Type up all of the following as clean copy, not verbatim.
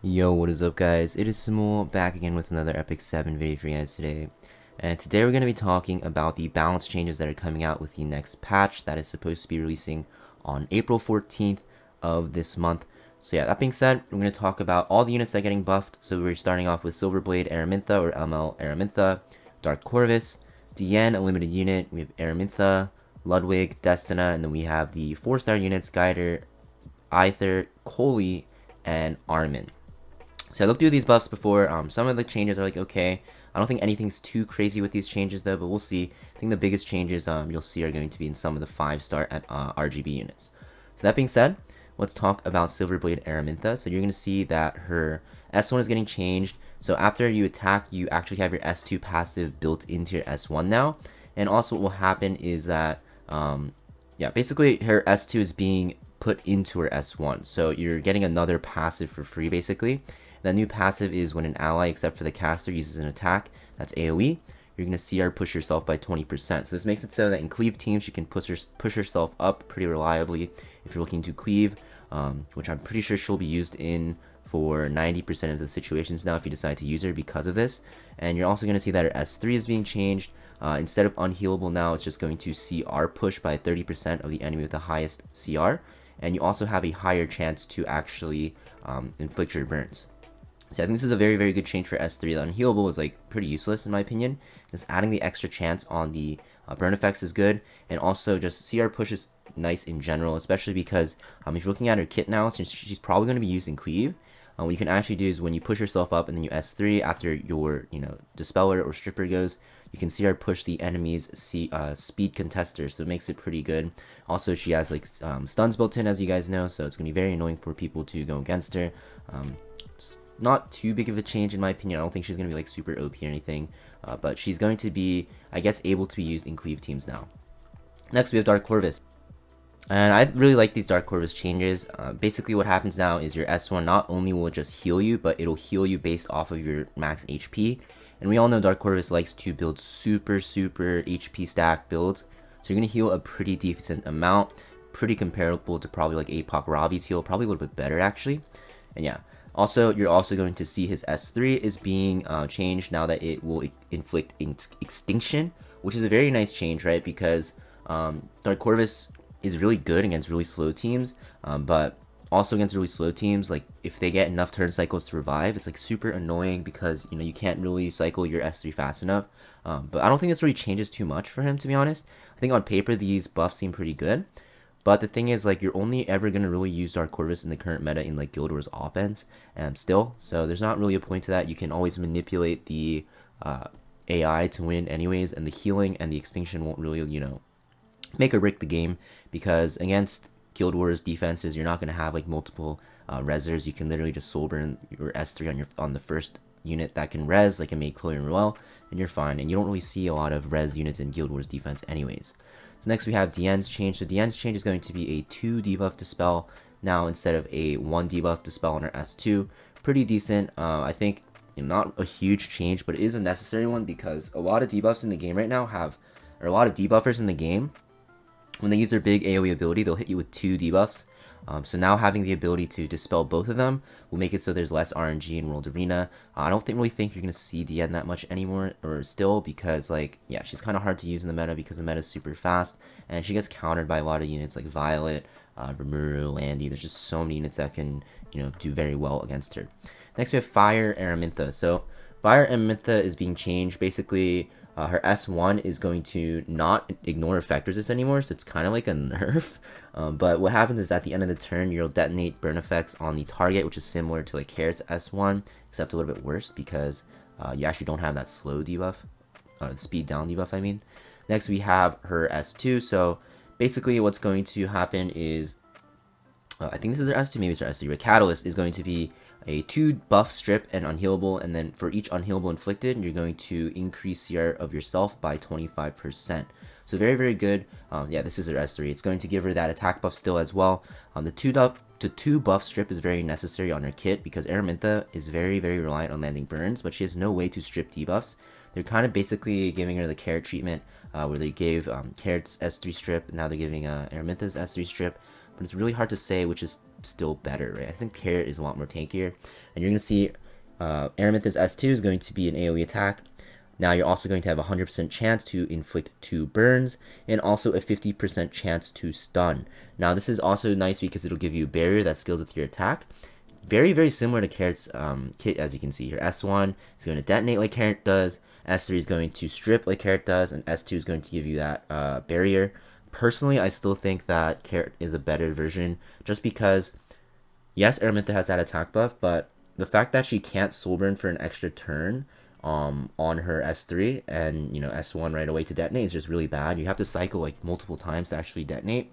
Yo, what is up guys? It is Samool back again with another Epic 7 video for you guys today. And today we're going to be talking about the balance changes that are coming out with the next patch that is supposed to be releasing on April 14th of this month. So yeah, that being said, we're going to talk about all the units that are getting buffed. So we're starting off with Silverblade Aramintha or ML Aramintha, Dark Corvus, DN, a limited unit, we have Aramintha, Ludwig, Destina, and then we have the 4-star units, Guider, Aether, Coley, and Armin. So I looked through these buffs before. Some of the changes are like, okay. I don't think anything's too crazy with these changes though, but we'll see. I think the biggest changes you'll see are going to be in some of the 5-star RGB units. So that being said, let's talk about Silverblade Aramintha. So you're going to see that her S1 is getting changed. So after you attack, you actually have your S2 passive built into your S1 now. And also what will happen is that, yeah, basically her S2 is being put into her S1. So you're getting another passive for free basically. That new passive is when an ally, except for the caster, uses an attack, that's AoE, you're going to see her push yourself by 20%. So this makes it so that in cleave teams, you can push herself up pretty reliably if you're looking to cleave, which I'm pretty sure she'll be used in for 90% of the situations now if you decide to use her because of this. And you're also going to see that her S3 is being changed. Instead of unhealable now, it's just going to CR push by 30% of the enemy with the highest CR. And you also have a higher chance to actually inflict your burns. So I think this is a very, very good change for S3. The unhealable was like pretty useless in my opinion. Just adding the extra chance on the burn effects is good. And also just CR push is nice in general, especially because if you're looking at her kit now, since she's probably going to be used in cleave, what you can actually do is when you push yourself up and then you S3 after your, Dispeller or Stripper goes, you can CR push the enemy's speed contesters, so it makes it pretty good. Also, she has like stuns built in, as you guys know, so it's going to be very annoying for people to go against her. Not too big of a change in my opinion. I don't think she's going to be like super OP or anything, but she's going to be, I guess, able to be used in cleave teams now. Next, we have Dark Corvus. And I really like these Dark Corvus changes. Basically what happens now is your S1 not only will it just heal you, but it'll heal you based off of your max HP. And we all know Dark Corvus likes to build super HP stack builds. So you're going to heal a pretty decent amount, pretty comparable to probably like APOC Robbie's heal, probably a little bit better actually. And yeah. Also, you're also going to see his S3 is being changed now that it will inflict extinction, which is a very nice change, right? Because Dark Corvus is really good against really slow teams, but also against really slow teams, like if they get enough turn cycles to revive, it's like super annoying because you can't really cycle your S3 fast enough. But I don't think this really changes too much for him, to be honest. I think on paper these buffs seem pretty good. But the thing is, like, you're only ever going to really use Dark Corvus in the current meta in, like, Guild Wars offense still. So there's not really a point to that. You can always manipulate the AI to win anyways. And the healing and the extinction won't really, make or break the game. Because against Guild Wars defenses, you're not going to have, like, multiple resers. You can literally just soul burn your S3 on the first unit that can res, like a Maid Chloe and Ruel, and you're fine. And you don't really see a lot of res units in Guild Wars defense anyways. So next we have DN's change. So DN's change is going to be a 2 debuff Dispel now instead of a 1 debuff Dispel on her S2. Pretty decent. I think not a huge change, but it is a necessary one because a lot of debuffs in the game right now or a lot of debuffers in the game, when they use their big AoE ability, they'll hit you with 2 debuffs. So now having the ability to dispel both of them will make it so there's less RNG in World Arena. I don't really think you're going to see DN that much anymore, or still, because, like, yeah, she's kind of hard to use in the meta because the meta is super fast, and she gets countered by a lot of units like Violet, Rimuru, Landy. There's just so many units that can, do very well against her. Next, we have Fire Aramintha. So, Fire Aramintha is being changed. Basically, her S1 is going to not ignore effect resist anymore, so it's kind of like a nerf. But what happens is at the end of the turn, you'll detonate burn effects on the target, which is similar to like Carrot's S1, except a little bit worse because you actually don't have that slow debuff, speed down debuff, I mean. Next, we have her S2. So basically what's going to happen is, I think this is her S2, maybe it's her S3, but Catalyst is going to be a 2 buff strip and unhealable, and then for each unhealable inflicted, you're going to increase CR of yourself by 25%. So very, very good. Yeah, this is her S3. It's going to give her that attack buff still as well. The 2 buff strip is very necessary on her kit because Aramintha is very, very reliant on landing burns, but she has no way to strip debuffs. They're kind of basically giving her the Carrot treatment, where they gave Carrot's S3 strip, now they're giving Aramintha's S3 strip. but it's really hard to say which is still better, right? I think Carrot is a lot more tankier, and you're going to see Aramintha's S2 is going to be an AoE attack. Now you're also going to have a 100% chance to inflict 2 burns, and also a 50% chance to stun. Now this is also nice because it'll give you a barrier that scales with your attack. Very, very similar to Carrot's kit, as you can see here. S1 is going to detonate like Carrot does, S3 is going to strip like Carrot does, and S2 is going to give you that barrier. Personally, I still think that Carrot is a better version, just because, yes, Aramintha has that attack buff, but the fact that she can't soul burn for an extra turn on her S3 and, you know, S1 right away to detonate is just really bad. You have to cycle like multiple times to actually detonate.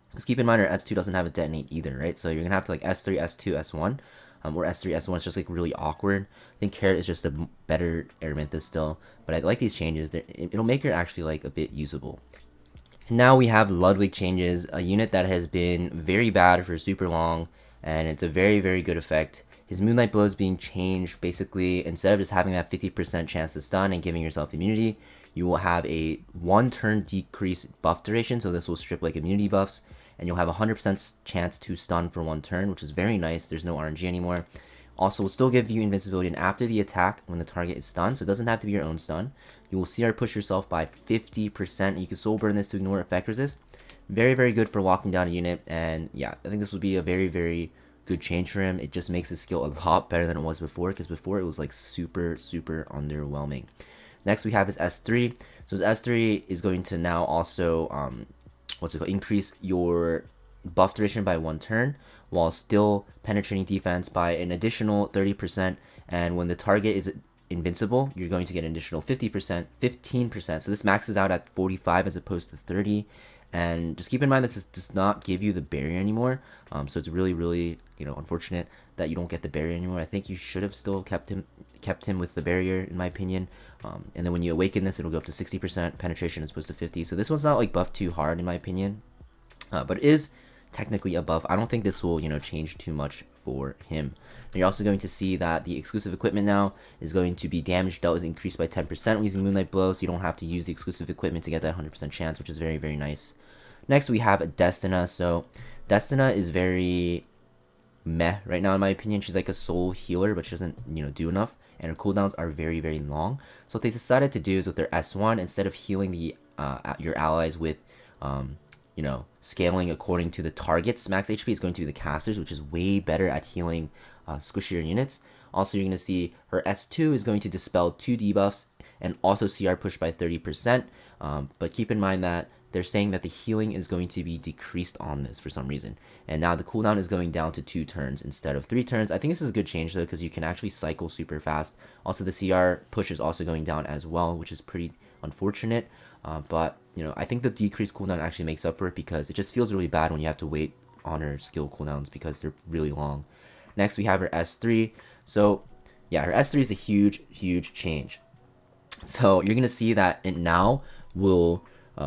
Because keep in mind, her S2 doesn't have a detonate either, right? So you're going to have to like S3, S2, S1, or S3, S1 is just like really awkward. I think Carrot is just a better Aramintha still, but I like these changes. It'll make her actually like a bit usable. Now we have Ludwig changes, a unit that has been very bad for super long, and it's a very, very good effect. His Moonlight Blow is being changed. Basically, instead of just having that 50% chance to stun and giving yourself immunity, you will have a 1 turn decrease buff duration, so this will strip like immunity buffs, and you'll have a 100% chance to stun for 1 turn, which is very nice. There's no RNG anymore. Also, will still give you invincibility and after the attack when the target is stunned, so it doesn't have to be your own stun. You will CR push yourself by 50%. You can soul burn this to ignore effect resist. Very, very good for locking down a unit, and yeah, I think this would be a very, very good change for him. It just makes his skill a lot better than it was before, because before it was like super, super underwhelming. Next, we have his S3. So his S3 is going to now also, increase your buff duration by 1 turn, while still penetrating defense by an additional 30%. And when the target is invincible, you're going to get an additional 15%. So this maxes out at 45 as opposed to 30. And just keep in mind that this does not give you the barrier anymore. So it's really, really, you know, unfortunate that you don't get the barrier anymore. I think you should have still kept him with the barrier, in my opinion. And then when you awaken this, it'll go up to 60% penetration as opposed to 50. So this one's not like buffed too hard, in my opinion, but it is technically a buff. I don't think this will, you know, change too much for him. And you're also going to see that the exclusive equipment now is going to be damage dealt is increased by 10% when using Moonlight Blow, so you don't have to use the exclusive equipment to get that 100% chance, which is very, very nice. Next, we have Destina. So Destina is very meh right now, in my opinion. She's like a soul healer, but she doesn't, you know, do enough, and her cooldowns are very, very long. So what they decided to do is with their S1, instead of healing the your allies with you know, scaling according to the target's max HP, is going to be the casters, which is way better at healing squishier units. Also, you're going to see her S2 is going to dispel 2 debuffs and also CR push by 30%. But keep in mind that they're saying that the healing is going to be decreased on this for some reason. And now the cooldown is going down to 2 turns instead of 3 turns. I think this is a good change though, because you can actually cycle super fast. Also, the CR push is also going down as well, which is pretty unfortunate. But, you know, I think the decreased cooldown actually makes up for it, because it just feels really bad when you have to wait on her skill cooldowns because they're really long. Next, we have her S3. So, yeah, her S3 is a huge, huge change. So, you're going to see that it now will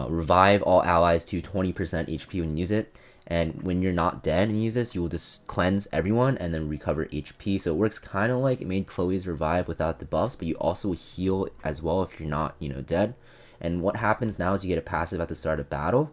revive all allies to 20% HP when you use it. And when you're not dead and you use this, you will just cleanse everyone and then recover HP. So it works kind of like it made Chloe's revive without the buffs, but you also heal as well if you're not, you know, dead. And what happens now is you get a passive at the start of battle.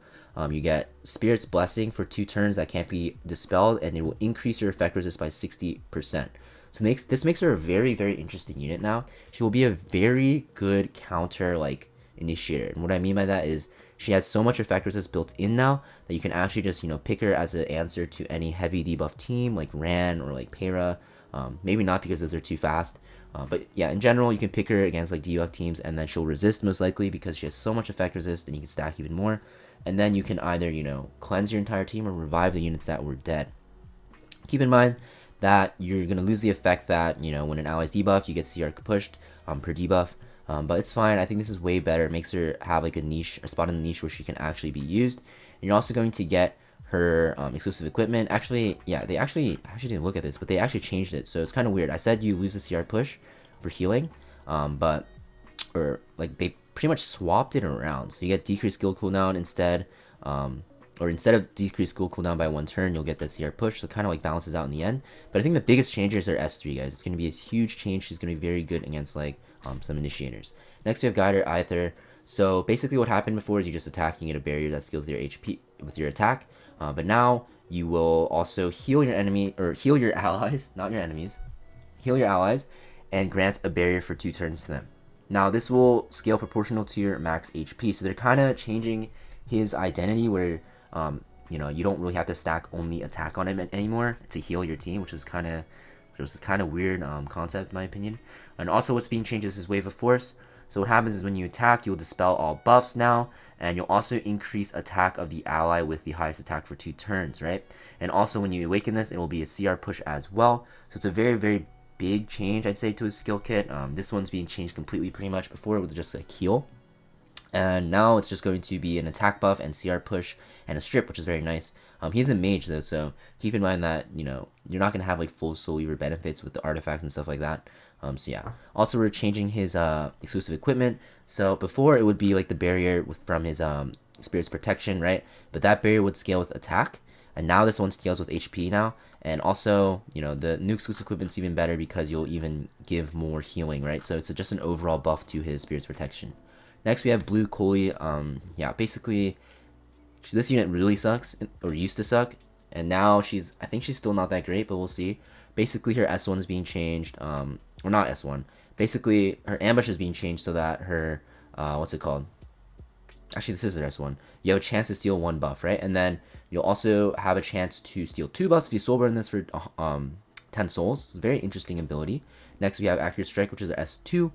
You get Spirit's Blessing for 2 turns that can't be dispelled, and it will increase your effect resist by 60%. So this makes her a very, very interesting unit now. She will be a very good counter, like, initiator. And what I mean by that is she has so much effect resist built in now that you can actually just, you know, pick her as an answer to any heavy debuff team like Ran or like Para. Maybe not, because those are too fast. But yeah, in general, you can pick her against like debuff teams, and then she'll resist most likely because she has so much effect resist, and you can stack even more. And then you can either, you know, cleanse your entire team or revive the units that were dead. Keep in mind that you're going to lose the effect that, you know, when an ally's debuffed, you get CR pushed per debuff. But it's fine. I think this is way better. It makes her have like a niche, a spot in the niche where she can actually be used. And you're also going to get her exclusive equipment. Actually, yeah, they actually didn't look at this, but they actually changed it. So it's kind of weird. I said you lose the CR push for healing, or like they pretty much swapped it around. So you get decreased skill cooldown instead, or instead of decreased skill cooldown by 1 turn, you'll get the CR push. So it kind of like balances out in the end. But I think the biggest change is her S3, guys. It's going to be a huge change. She's going to be very good against like some initiators. Next, we have Guider Aether. So basically what happened before is you just attack, you get a barrier that scales with your HP, with your attack. But now you will also heal your enemy, or heal your allies, not your enemies, heal your allies, and grant a barrier for 2 turns to them. Now this will scale proportional to your max HP, so they're kind of changing his identity where, you don't really have to stack only attack on him anymore to heal your team, which was kind of weird concept in my opinion. And also what's being changed is his Wave of Force. So what happens is when you attack, you'll dispel all buffs now, and you'll also increase attack of the ally with the highest attack for 2 turns, right? And also when you awaken this, it will be a CR push as well. So it's a very, very big change, I'd say, to his skill kit. This one's being changed completely pretty much. Before it was just like heal. And now it's just going to be an attack buff and CR push and a strip, which is very nice. He's a mage though, so keep in mind that, you're not going to have like full soul weaver benefits with the artifacts and stuff like that. So yeah. Also, we're changing his exclusive equipment. So before it would be like the barrier from his Spirit's Protection, right? But that barrier would scale with attack. And now this one scales with HP now. And also, the new exclusive equipment's even better because you'll even give more healing, right? So it's just an overall buff to his Spirit's Protection. Next, we have Blue Coley. Yeah, basically, this unit really sucks, or used to suck. And now I think she's still not that great, but we'll see. Basically, her S1 is being changed. Or not S1. Basically, her ambush is being changed so that her, what's it called? Actually, this is her S1. You have a chance to steal 1 buff, right? And then you'll also have a chance to steal 2 buffs if you soul burn this for 10 souls. It's a very interesting ability. Next, we have Accurate Strike, which is our S2.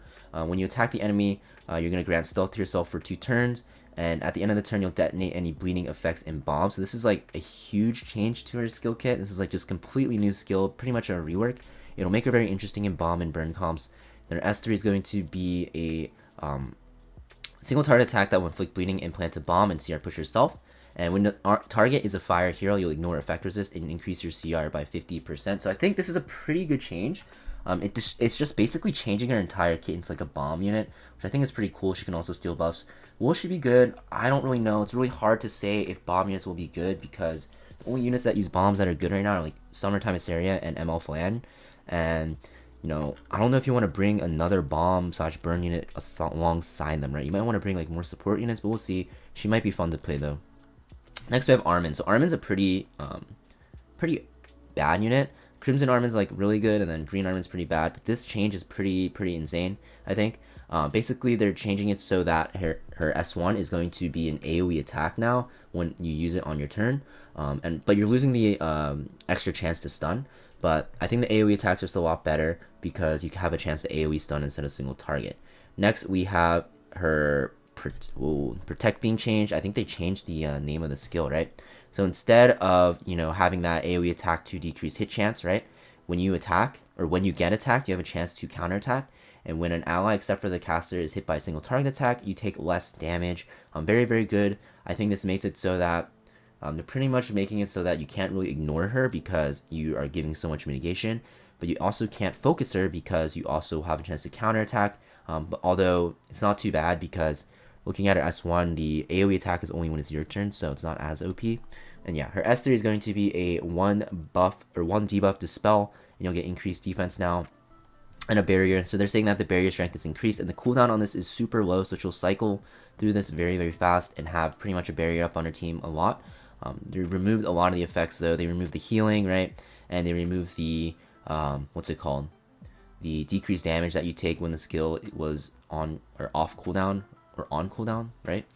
When you attack the enemy, you're going to grant stealth to yourself for 2 turns. And at the end of the turn, you'll detonate any bleeding effects and bombs. So this is like a huge change to her skill kit. This is like just completely new skill, pretty much a rework. It'll make her very interesting in bomb and burn comps. Then her S3 is going to be a single target attack that will inflict bleeding, implant a bomb, and CR push yourself. And when the target is a fire hero, you'll ignore effect resist and increase your CR by 50%. So I think this is a pretty good change. It's just basically changing her entire kit into like a bomb unit, which I think is pretty cool. She can also steal buffs. Will she be good? I don't really know. It's really hard to say if bomb units will be good because the only units that use bombs that are good right now are like Summertime Assyria and ML Flan. And I don't know if you want to bring another bomb / burn unit alongside them, right? You might want to bring like more support units, but we'll see. She might be fun to play though. Next we have Armin. So Armin's a pretty bad unit. Crimson Armin's like really good, and then Green Armin's pretty bad. But this change is pretty insane, I think. Basically, they're changing it so that her S1 is going to be an AoE attack now when you use it on your turn. But you're losing the extra chance to stun. But I think the AoE attacks are still a lot better because you have a chance to AoE stun instead of single target. Next, we have her Protect being changed. I think they changed the name of the skill, right? So instead of, having that AoE attack to decrease hit chance, right? When you attack, or when you get attacked, you have a chance to counterattack. And when an ally, except for the caster, is hit by a single target attack, you take less damage. Very, very good. I think this makes it so that they're pretty much making it so that you can't really ignore her because you are giving so much mitigation. But you also can't focus her because you also have a chance to counterattack. But although it's not too bad because looking at her S1, the AoE attack is only when it's your turn, so it's not as OP. And yeah, her S3 is going to be a 1 debuff Dispel, and you'll get increased defense now, and a barrier. So they're saying that the barrier strength is increased, and the cooldown on this is super low, so she'll cycle through this very, very fast and have pretty much a barrier up on her team a lot. They removed a lot of the effects though. They removed the healing, right? And they removed the, what's it called? The decreased damage that you take when the skill was on or off cooldown or on cooldown, right?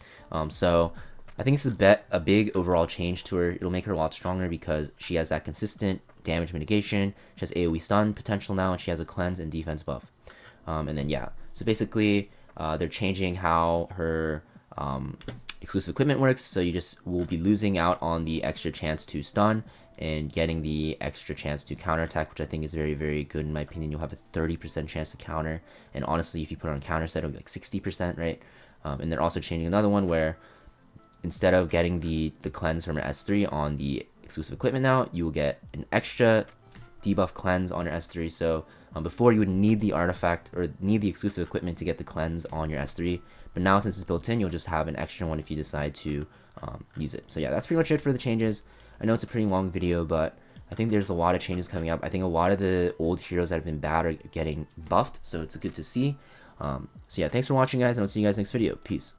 So I think this is a big overall change to her. It'll make her a lot stronger because she has that consistent damage mitigation. She has AoE stun potential now, and she has a cleanse and defense buff. And then yeah, so basically they're changing how her exclusive equipment works. So you just will be losing out on the extra chance to stun and getting the extra chance to counterattack, which I think is very, very good in my opinion. You'll have a 30% chance to counter, and honestly, if you put it on counter set, it'll be like 60%, right? And they're also changing another one where instead of getting the cleanse from your S3 on the exclusive equipment now, you will get an extra debuff cleanse on your S3. So before you would need the artifact or need the exclusive equipment to get the cleanse on your S3, but now since it's built in, you'll just have an extra one if you decide to use it. So yeah, that's pretty much it for the changes. I know it's a pretty long video, but I think there's a lot of changes coming up. I think a lot of the old heroes that have been bad are getting buffed, so it's good to see. So yeah, thanks for watching guys, and I'll see you guys next video. Peace.